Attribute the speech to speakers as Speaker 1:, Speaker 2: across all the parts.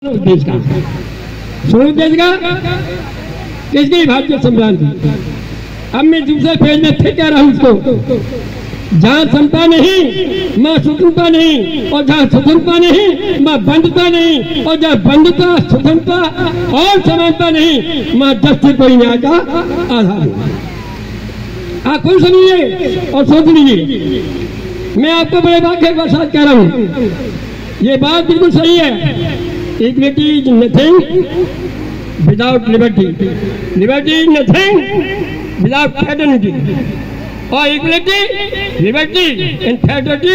Speaker 1: देश का स्वरूप देश का किसकी भारतीय संविधान की। अब मैं दूसरे पेज में फिर कह रहा हूं उसको, जहां समता नहीं मां स्वतंत्रता नहीं, और जहां स्वतंत्रता नहीं मां बंधुता नहीं, और जहां बंधुता स्वतंत्रता और समानता नहीं मां दस्ती कोई न्याय का आधार नहीं। आप खुद सुनिए और सोच लीजिए। मैं आपको बड़े वाक्य के साथ कह रहा हूं, ये बात बिल्कुल सही है। Equity is nothing without liberty, liberty is nothing without fraternity, और equity liberty and fraternity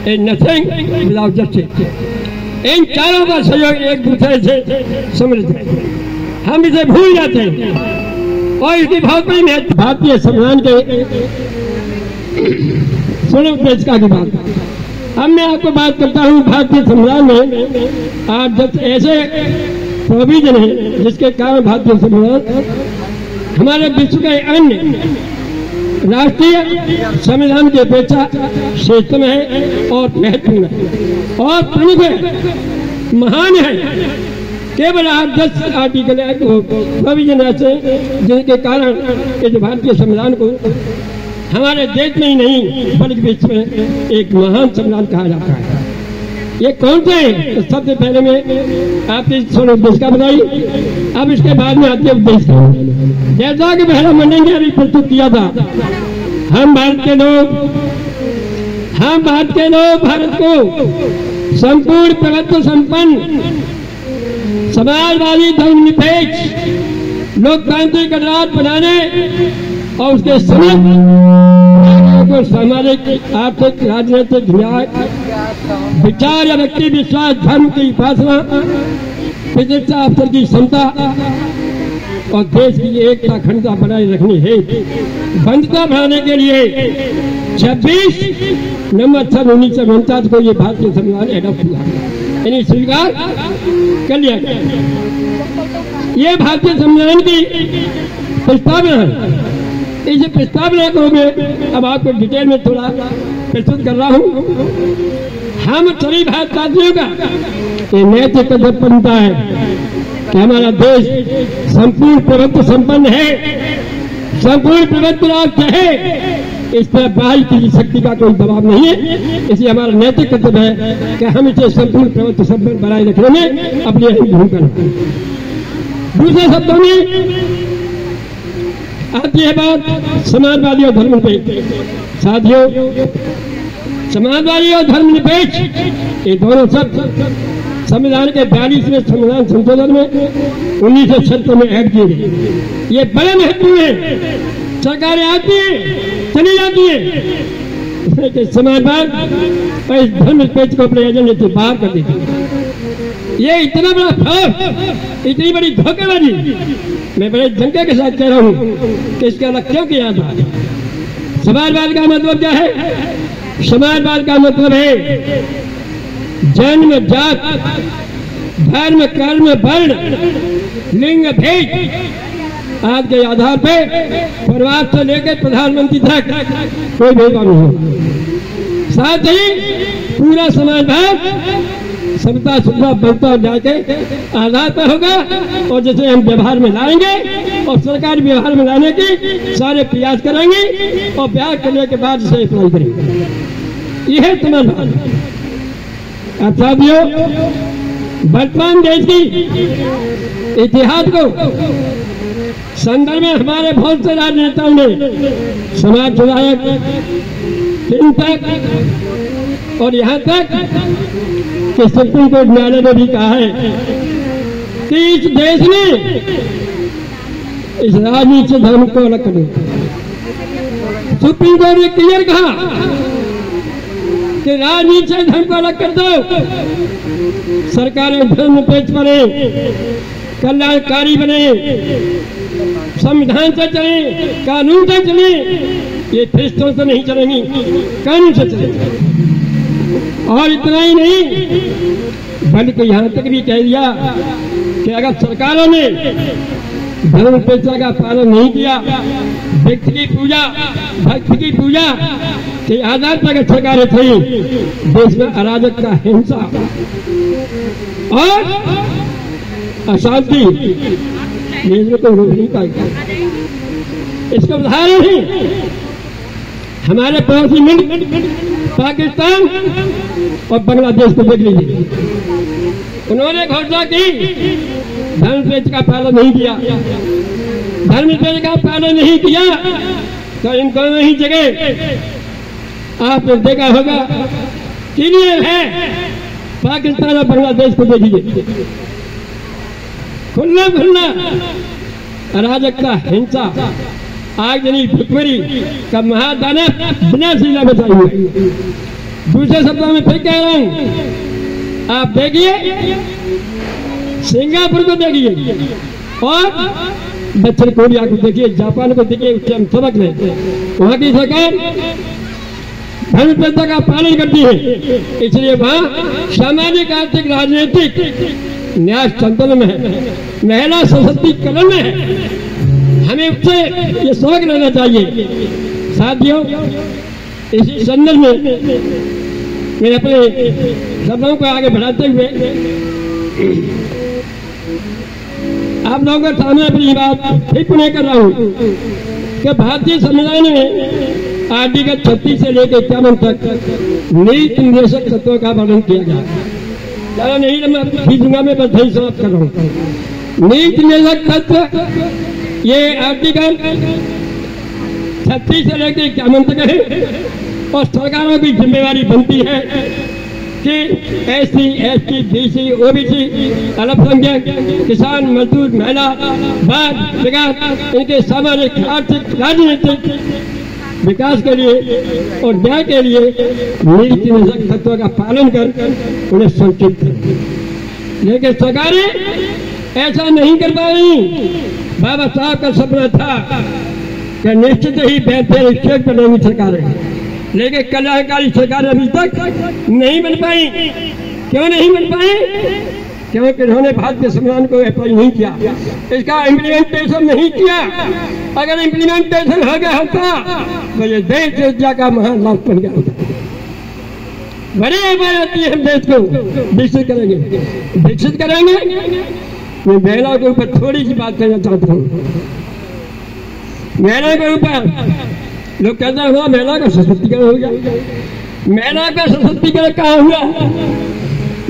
Speaker 1: is nothing without justice. इन चारों का सहयोग एक दूसरे से समृद्ध है, हम इसे भूल जाते हैं और इसकी बहुत बड़ी महत्व। भारतीय संविधान के सुनो देश का की बात। अब मैं आपको बात करता हूं भारतीय संविधान में आज 10 ऐसे प्रोविजन है जिसके कारण भारतीय संविधान हमारे विश्व के अन्य राष्ट्रीय संविधान की अपेक्षा श्रेष्ठ में है और महत्वपूर्ण है और प्रमुख है, महान है। केवल आप 10 आर्टिकल प्रोविजन ऐसे जिनके कारण इस भारतीय संविधान को हमारे देश में ही नहीं बल्कि विश्व में एक महान संविधान कहा जाता है। ये कौन से हैं? तो सबसे पहले मैं आपकी स्वरूप देश का बताई, अब इसके बाद में आती है देश का। जैसा कि पहला मंडल ने अभी प्रस्तुत किया था, हम भारत के लोग भारत को संपूर्ण प्रभुत्व संपन्न समाजवादी धर्मनिरपेक्ष लोकतांत्रिक गणराज्य बनाने और उसके समस्त सामाजिक आर्थिक राजनीतिक विचार या व्यक्ति विश्वास धर्म की उपासना चिकित्सा अवसर की क्षमता और देश की एकता अखंडता बनाए रखनी है। बंधुता बढ़ाने के लिए 26 नवंबर 1949 को ये भारतीय संविधान एडॉप्ट हुआ, यानी स्वीकार कर लिया गया। ये भारतीय संविधान की प्रस्तावना है। इस प्रस्तावना को मैं अब आपको डिटेल में थोड़ा प्रस्तुत कर रहा हूं। हम सभी भारतवासियों का ये नैतिक कर्तव्य बनता है कि हमारा देश संपूर्ण प्रभुत्व संपन्न है, संपूर्ण प्रभुत्व राष्ट्र है। इस पर बाहरी की शक्ति का कोई दबाव नहीं है, इसलिए हमारा नैतिक कर्तव्य है कि हम इसे संपूर्ण प्रभुत्व संपन्न बनाए रखने में अपनी अहम भूमिका निभाएं। दूसरे शब्दों में आती है बात समाजवादी और धर्मनिरपेक्ष। साथियों, समाजवादी और धर्मनिरपेक्ष ये दोनों शब्द संविधान के 42वें संविधान संशोधन में 1976 में ऐड किए गए। ये बड़े महत्वपूर्ण है। सरकारें आती है चली जाती है, समाजवाद और इस धर्मनिरपेक्ष को अपने एजेंडे से बाहर कर देती है। ये इतना बड़ा फ्रॉड, इतनी बड़ी धोखेबाजी मैं बड़े जंके के साथ कह रहा हूं कि इसका अलग क्यों किया था। समाजवाद का मतलब क्या है? समाजवाद का मतलब है जन्म जात धर्म कर्म वर्ण लिंग भेद आदि के आधार पर परिवार से लेकर प्रधानमंत्री तक कोई भेदभाव नहीं होगा। साथ ही पूरा समाजवाद समता सुविधा बनता जाके आधार पर होगा और जैसे हम व्यवहार में लाएंगे और सरकार व्यवहार में लाने की सारे प्रयास करेंगे और प्रयास करने के बाद इसे अप्लाई करेंगे। यह समाधान। अब साथियों, वर्तमान देश की इतिहास को संदर्भ में हमारे बहुत से राजनेताओं ने, समाज सुधारक, चिंतक और यहाँ तक कि सुप्रीम कोर्ट न्यायालय ने भी कहा है कि इस देश में इस राजनीति से धर्म को अलग कर दो। सुप्रीम कोर्ट ने क्लियर कहा कि राजनीति से धर्म को अलग कर दो। सरकारें धर्मनिरपेक्ष बने, कल्याणकारी बने, संविधान से चले, कानून से चले। ये फरिश्तों से नहीं चलेंगी, कानून से चलेंगी। और इतना ही नहीं बल्कि यहां तक भी कह दिया कि अगर सरकारों ने धर्मनिरपेक्षता का पालन नहीं किया, व्यक्ति की पूजा भक्ति की पूजा के आधार पर सरकारें थी, देश में अराजकता हिंसा और अशांति देश में कोई रोक नहीं पाएगा। इसका उदाहरण ही हमारे पड़ोसी मुल्क पाकिस्तान और बांग्लादेश को देख लीजिए। उन्होंने घोषणा की धर्मनिरपेक्ष का पालन नहीं किया, धर्मनिरपेक्ष का पालन नहीं किया तो इन दोनों ही जगह आपने देखा होगा क्लियर है। पाकिस्तान और बांग्लादेश को देखिए, खुल्ला खुल्ला अराजकता, हिंसा, आगजनी, भुखमरी का महादाना बिना सीमा बचाई हुई। दूसरे शब्दों में फिर कह रहा हूं, आप देखिए सिंगापुर को देखिए और दक्षिण कोरिया को देखिए, जापान को देखिए, उससे हम सबक लें। वहां की सरकार धर्मनिरपेक्षता का पालन करती है, इसलिए वहां सामाजिक, आर्थिक, राजनीतिक न्याय संतुलन में है, महिला सशक्तिकरण में है। हमें उससे ये सबक लेना चाहिए। साथियों, इसी संदर्भ में मैं अपने शब्दों को आगे बढ़ाते हुए आप लोगों के सामने अपनी बात फिर पुनः कर रहा हूं कि भारतीय संविधान में आर्टिकल 36 से लेकर 51 तक नीति निर्देशक तत्वों का वर्णन किया गया। ज्यादा नहीं मैं खींचूंगा, मैं बस यही समाप्त कर रहा हूं। नीति निर्देशक तत्व ये आर्टिकल 36 से लेकर 51 तक है और सरकारों की जिम्मेवारी बनती है कि SC, ST, BC, OBC, अल्पसंख्यक, किसान, मजदूर, महिला, बाल विकास, इनके सामाजिक, आर्थिक, राजनीतिक विकास के लिए और न्याय के लिए नीति निर्देशक तत्वों का पालन कर उन्हें संचित करें। लेकिन सरकारें ऐसा नहीं कर पाई। बाबा साहब का सपना था कि निश्चित ही बेहतर स्टेट बनेगी सरकारें, लेकिन कल्याणकारी सरकारें अभी तक नहीं बन पाई। क्यों नहीं बन पाई? क्योंकि उन्होंने भारतीय संविधान को अप्लाई नहीं किया, इसका इम्प्लीमेंटेशन नहीं किया। अगर इम्प्लीमेंटेशन हो गया होता तो ये देश विद्या का महान लाभ बन गया होता। बड़ी आती है, हम देश को विकसित करेंगे। मैं महिला के ऊपर थोड़ी सी बात करना चाहता हूँ। महिला के ऊपर लोग कहते हैं वहां महिला का सशक्तिकरण हो गया। महिला का सशक्तिकरण कहाँ हुआ?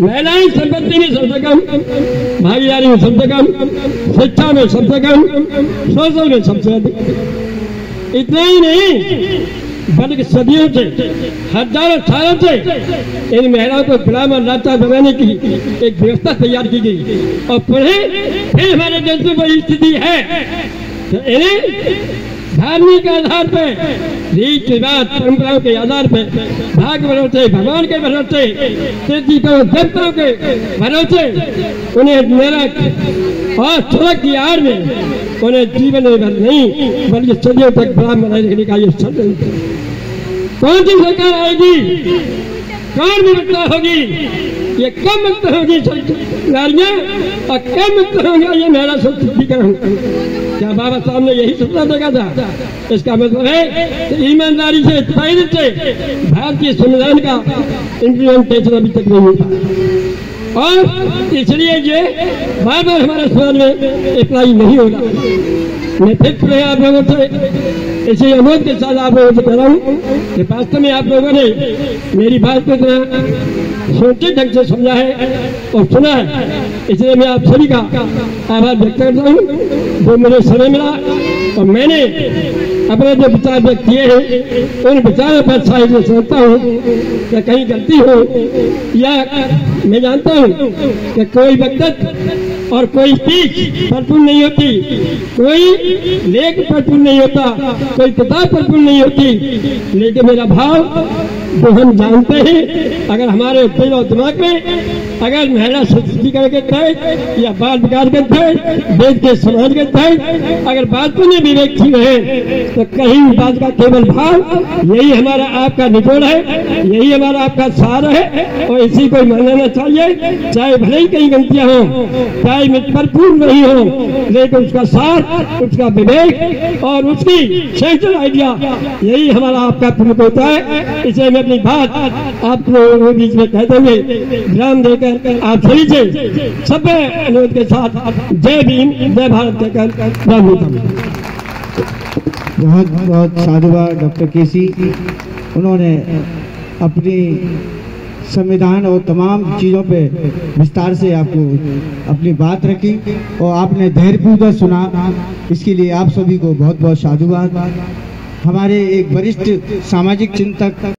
Speaker 1: महिलाएं संपत्ति में सबसे कम, भागीदारी में सबसे कम, शिक्षा में सबसे कम, शोषण में सबसे अधिक। इतना ही नहीं बल्कि सदियों से, हजारों सालों से इन महिलाओं को गुलाम और लाचार बनाने की एक व्यवस्था तैयार की गई और फिर हमारे देश में वही स्थिति है। तो इन्हें धार्मिक आधार पर, रीति रिवाज, परंपराओं के आधार पर, भाग भरोसे, भगवान के भरोसे, देवताओं के भरोसे उन्हें निरख और सड़क की आड़ में उन्हें जीवन निर्भर नहीं बल्कि सदियों तक गुलाम बनाए रखने का ये षड्यंत्र। कौन सी सरकार आएगी? कौन विमुक्ता होगी? ये कब मुक्त होगी नारियां और कब मुक्त होगा ये महिला सशक्तिकरण? क्या बाबा साहब ने यही सपना देखा था? इसका मतलब है कि ईमानदारी से, पहले से भारतीय संविधान का इम्प्लीमेंटेशन अभी तक नहीं हुआ और इसलिए ये बार बार हमारे समाज में अप्लाई नहीं होगा। मैं फिर आप लोगों से इसी अनुरोध के साथ आप लोगों से कह रहा हूँ कि वास्तव में आप लोगों ने मेरी बात को इतना सोचे ढंग से समझा है और सुना है, इसलिए मैं आप सभी का आभार व्यक्त करता हूँ जो मुझे समय मिला और मैंने अपने जो विचार व्यक्त किए हैं उन विचारों पर शायद मैं समझता हूँ कि कहीं गलती हो या मैं जानता हूँ कि कोई वक्त और कोई स्पीच भरपूर नहीं होती, कोई लेख भरपूर नहीं होता, कोई किताब भरपूर नहीं होती, लेकिन मेरा भाव जो हम जानते हैं अगर हमारे दिल और दिमाग में अगर महिला सशक्तिकरण के तहत या बाल विकास के तहत, देश के समाज के तहत अगर बातों में विवेक थी रहे तो कहीं बात का केवल भाव यही हमारा आपका निचोड़ है, यही हमारा आपका सहारा है और इसी को मानना चाहिए। चाहे भले ही कहीं गलतियां हो, चाहे भरपूर नहीं हो, लेकिन उसका साथ, उसका विवेक और उसकी सेंट्रल आइडिया यही हमारा आपका प्रमुख होता है। इसे मैं अपनी बात आप लोगों के बीच में कहते हुए विराम देकर कहकर आप सभी से सब अनुरोध के साथ जय भीम जय भारत कहकर
Speaker 2: बहुत बहुत साधुवाद डॉक्टर केसी। उन्होंने अपनी संविधान और तमाम चीज़ों पे विस्तार से आपको अपनी बात रखी और आपने धैर्यपूर्वक सुना। इसके लिए आप सभी को बहुत बहुत साधुवाद। हमारे एक वरिष्ठ सामाजिक चिंतक